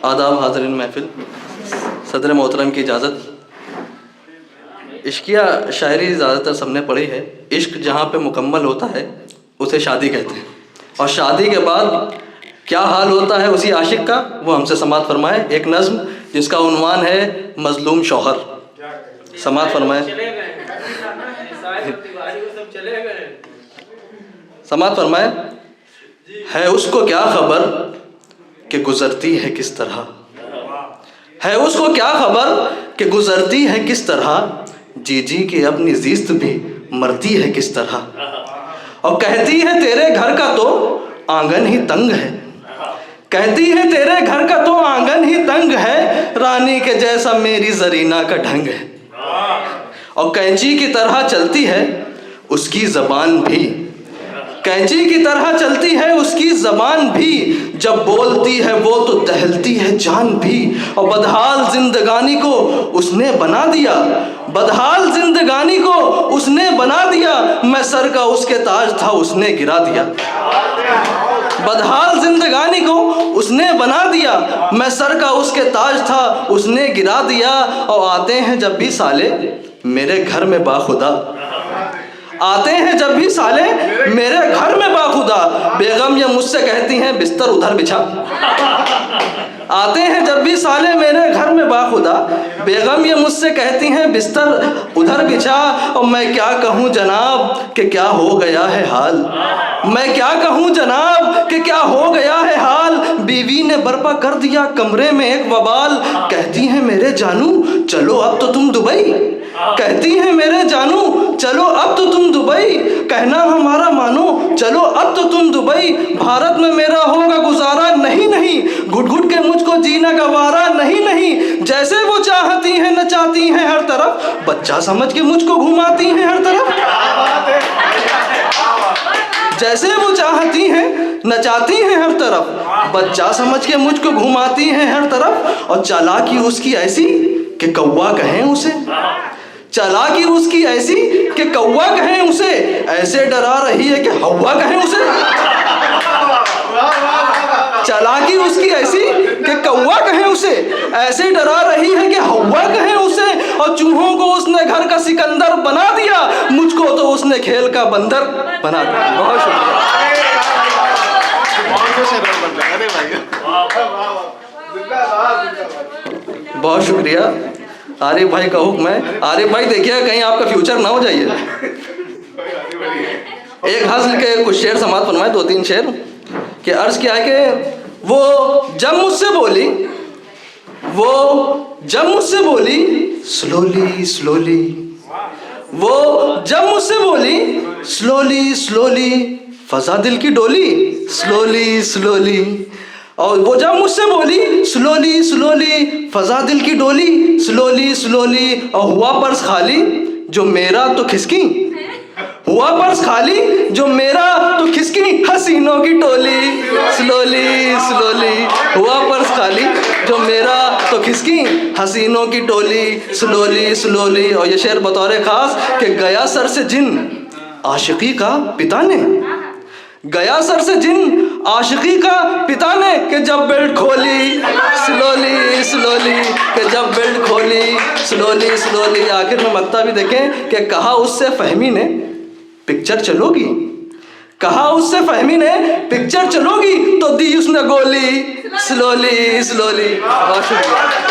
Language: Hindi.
आदाब हाज़रीन महफिल, सदर मोहतरम की इजाज़त। इश्किया शायरी ज़्यादातर सबने पढ़ी है। इश्क जहाँ पे मुकम्मल होता है उसे शादी कहते हैं, और शादी के बाद क्या हाल होता है उसी आशिक का, वो हमसे समाअत फरमाए। एक नज़्म जिसका उन्वान है मज़लूम शौहर, समाअत फरमाए। समाअत फरमाए। है उसको क्या खबर कि गुज़रती है किस तरह, है उसको क्या खबर कि गुज़रती है किस तरह, जी जी के अपनी ज़िस्त भी मरती है किस तरह। और कहती है तेरे घर का तो आंगन ही तंग है, कहती है तेरे घर का तो आंगन ही तंग है, रानी के जैसा मेरी ज़रीना का ढंग है। और कैंची की तरह चलती है उसकी ज़बान भी, कैंची की तरह चलती है उसकी ज़बान भी, जब बोलती है वो तो दहलती है जान भी। और बदहाल जिंदगानी को उसने बना दिया, बदहाल जिंदगानी को उसने बना दिया, मैं सर का उसके ताज था उसने गिरा दिया। बदहाल जिंदगानी को उसने बना दिया, मैं सर का उसके ताज था उसने गिरा दिया। और आते हैं जब भी साले मेरे घर में बाखुदा, आते हैं जब भी साले मेरे घर में बाखुदा, बेगम ये मुझसे कहती हैं बिस्तर उधर बिछा। आते हैं जब भी साले मेरे घर में बाखुदा, बेगम ये मुझसे कहती हैं बिस्तर उधर बिछा। और मैं क्या कहूँ जनाब कि क्या हो गया है हाल, मैं क्या कहूँ जनाब कि क्या हो गया है हाल, बीवी ने बर्पा कर दिया कमरे में एक वबाल। कहती हैं मेरे जानू चलो अब तो तुम दुबई, कहती हैं मेरे जानू चलो अब तो तुम दुबई, कहना हमारा मानो चलो अब तो तुम दुबई। भारत में मेरा होगा गुजारा नहीं नहीं, घुट घुट के मुझको जीना गवारा नहीं नहीं, जैसे वो चाहती हैं नचाती हैं हर तरफ, बच्चा समझ के मुझको घुमाती हैं हर तरफ। जैसे वो चाहती हैं नचाती हैं हर तरफ, बच्चा समझ के मुझको घुमाती हैं हर तरफ। और चालाकी उसकी ऐसी कि कौवा कहें उसे, चालाकी उसकी ऐसी कि कौवा कहें उसे, ऐसे डरा रही है कि हवा कहें उसे। चालाकी उसकी ऐसी कि कौवा कहें उसे, ऐसे डरा रही है कि हवा कहें उसे। और चूहों को उसने घर का सिकंदर बना दिया, मुझको तो उसने खेल का बंदर बना दिया। बहुत शुक्रिया, बहुत शुक्रिया। आरिफ भाई का हुक्म है। आरिफ भाई देखिए कहीं आपका फ्यूचर ना हो जाइए। एक हज़ल के कुछ शेर समाअत फरमाए, 2-3 शेर कि अर्ज़ किया है कि वो जब मुझसे बोली, वो जब मुझसे बोली स्लोली स्लोली, वो जब मुझसे बोली स्लोली स्लोली, फसा दिल की डोली स्लोली स्लोली। और वो जब मुझसे बोली स्लोली स्लोली, फजा दिल की डोली स्लोली स्लोली। और हुआ पर्स खाली जो मेरा तो खिसकी, हुआ पर्स खाली जो मेरा तो खिसकी, हसीनों की टोली स्लोली स्लोली। हुआ पर्स खाली जो मेरा तो खिसकी, हसीनों की टोली स्लोली स्लोली। और ये शेर बतौर ख़ास कि गया सर से जिन आशिकी का पिता ने, गया सर से जिन आशिकी का पिता ने, कि जब बेल्ट खोली स्लोली स्लोली, कि जब बेल्ट खोली स्लोली स्लोली। आखिर में मक्ता भी देखें कि कहा उससे फहमी ने पिक्चर चलोगी, कहा उससे फहमी ने पिक्चर चलोगी, तो दी उसने गोली स्लोली स्लोली। बहुत शुक्रिया।